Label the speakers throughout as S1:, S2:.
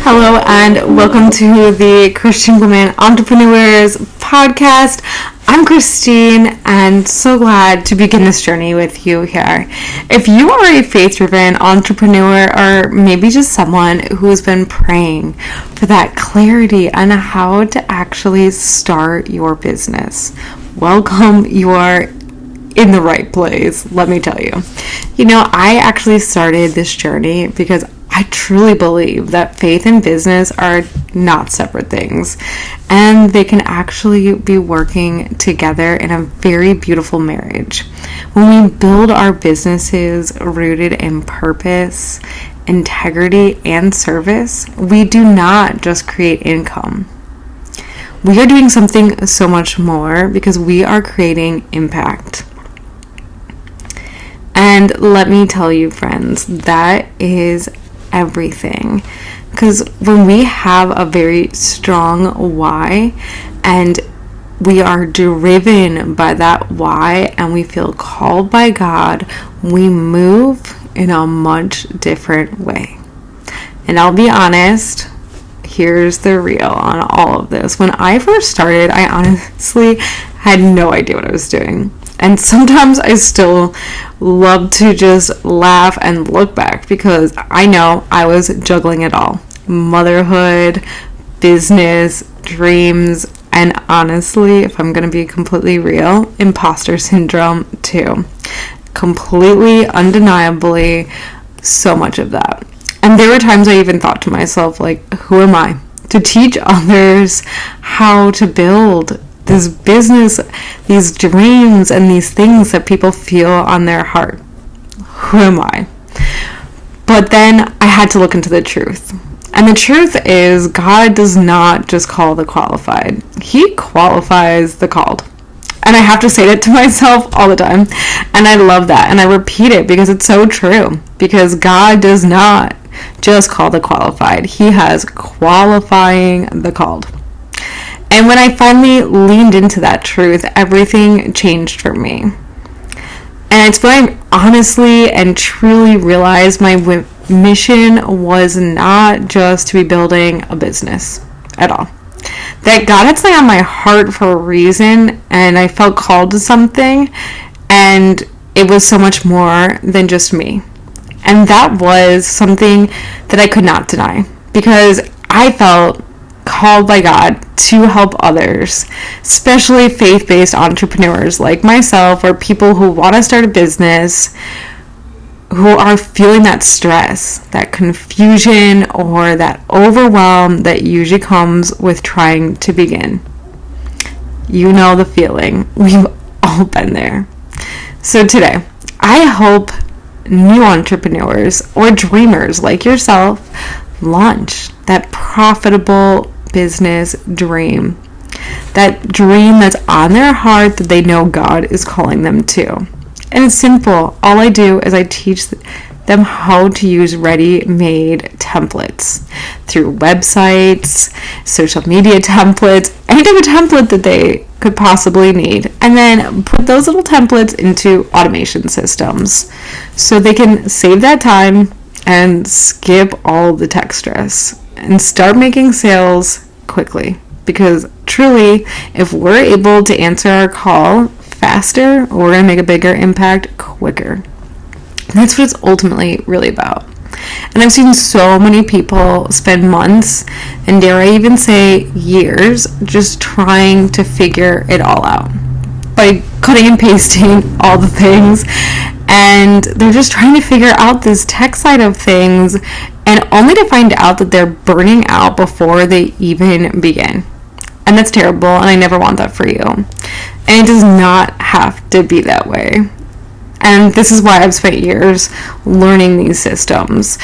S1: Hello and welcome to the Christian Women Entrepreneurs podcast. I'm Christine and so glad to begin this journey with you here. If you are a faith-driven entrepreneur or maybe just someone who's been praying for that clarity on how to actually start your business, welcome. You are in the right place, let me tell you. I actually started this journey because I truly believe that faith and business are not separate things, and they can actually be working together in a very beautiful marriage. When we build our businesses rooted in purpose, integrity, and service, we do not just create income. We are doing something so much more because we are creating impact. And let me tell you, friends, that is everything. Because when we have a very strong why and we are driven by that why and we feel called by God, we move in a much different way. And I'll be honest, here's the real on all of this. When I first started, I honestly had no idea what I was doing. And sometimes I still love to just laugh and look back because I know I was juggling it all. Motherhood, business, dreams, and honestly, if I'm going to be completely real, imposter syndrome too. Completely, undeniably, so much of that. And there were times I even thought to myself, who am I to teach others how to build this business, these dreams, and these things that people feel on their heart? Who am I? But then I had to look into the truth. And the truth is, God does not just call the qualified. He qualifies the called. And I have to say that to myself all the time. And I love that. And I repeat it because it's so true. Because God does not just call the qualified. He has qualifying the called. And when I finally leaned into that truth, everything changed for me. And it's when I honestly and truly realized my mission was not just to be building a business at all. That God had something on my heart for a reason, and I felt called to something, and it was so much more than just me. And that was something that I could not deny, because I felt called by God to help others, especially faith-based entrepreneurs like myself, or people who want to start a business, who are feeling that stress, that confusion, or that overwhelm that usually comes with trying to begin. You know the feeling. We've all been there. So today, I hope new entrepreneurs or dreamers like yourself launch that profitable business dream. That dream that's on their heart that they know God is calling them to. And it's simple. All I do is I teach them how to use ready-made templates through websites, social media templates, any type of template that they could possibly need, and then put those little templates into automation systems so they can save that time and skip all the tech stress and start making sales quickly. Because truly, if we're able to answer our call faster, we're going to make a bigger impact quicker. That's what it's ultimately really about. And I've seen so many people spend months, and dare I even say years, just trying to figure it all out by cutting and pasting all the things, and they're just trying to figure out this tech side of things, and only to find out that they're burning out before they even begin. And that's terrible, and I never want that for you. And it does not have to be that way. And this is why I've spent years learning these systems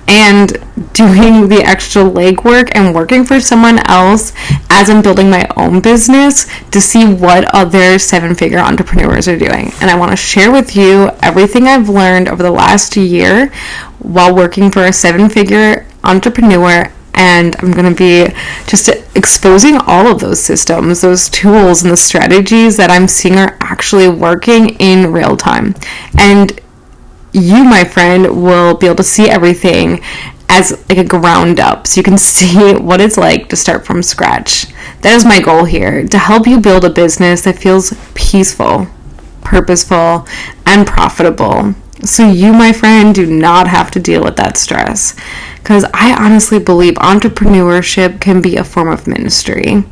S1: and doing the extra legwork and working for someone else as I'm building my own business to see what other 7-figure entrepreneurs are doing. And I want to share with you everything I've learned over the last year while working for a 7-figure entrepreneur. And I'm going to be just exposing all of those systems, those tools, and the strategies that I'm seeing are actually working in real time. And you, my friend, will be able to see everything as like a ground up, so you can see what it's like to start from scratch. That is my goal here, to help you build a business that feels peaceful, purposeful, and profitable. So you, my friend, do not have to deal with that stress. Because I honestly believe entrepreneurship can be a form of ministry.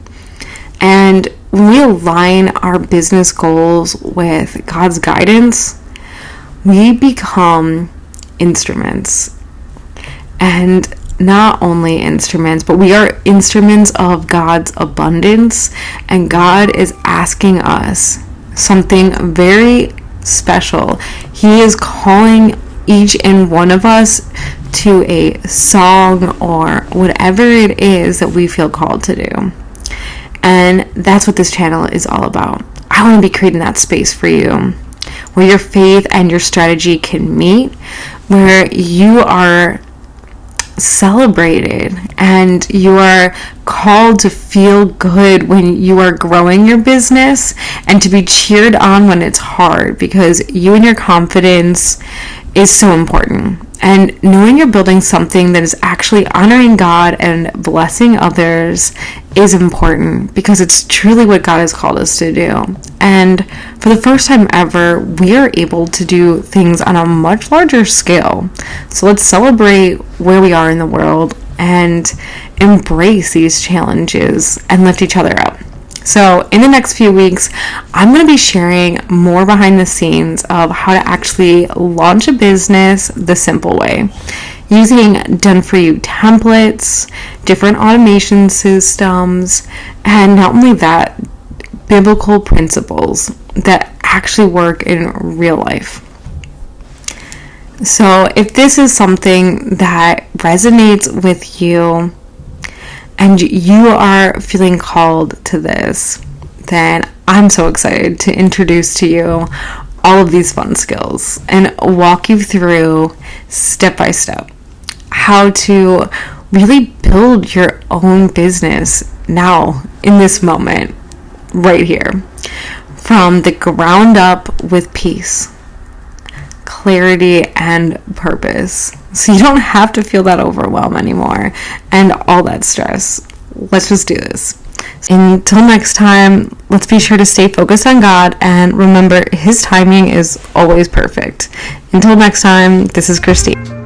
S1: And when we align our business goals with God's guidance, we become instruments. And not only instruments, but we are instruments of God's abundance. And God is asking us something very special. He is calling each and one of us to a song or whatever it is that we feel called to do. And that's what this channel is all about. I want to be creating that space for you where your faith and your strategy can meet, where you are celebrated and you are called to feel good when you are growing your business, and to be cheered on when it's hard, because you and your confidence is so important. And knowing you're building something that is actually honoring God and blessing others is important, because it's truly what God has called us to do. And for the first time ever, we are able to do things on a much larger scale. So let's celebrate where we are in the world and embrace these challenges and lift each other up. So in the next few weeks, I'm going to be sharing more behind the scenes of how to actually launch a business the simple way, using done-for-you templates, different automation systems, and not only that, biblical principles that actually work in real life. So if this is something that resonates with you, and you are feeling called to this, then I'm so excited to introduce to you all of these fun skills and walk you through step by step how to really build your own business now, in this moment, right here, from the ground up, with peace, clarity, and purpose. So you don't have to feel that overwhelm anymore and all that stress. Let's just do this. Until next time, let's be sure to stay focused on God, and remember, His timing is always perfect. Until next time, this is Christine.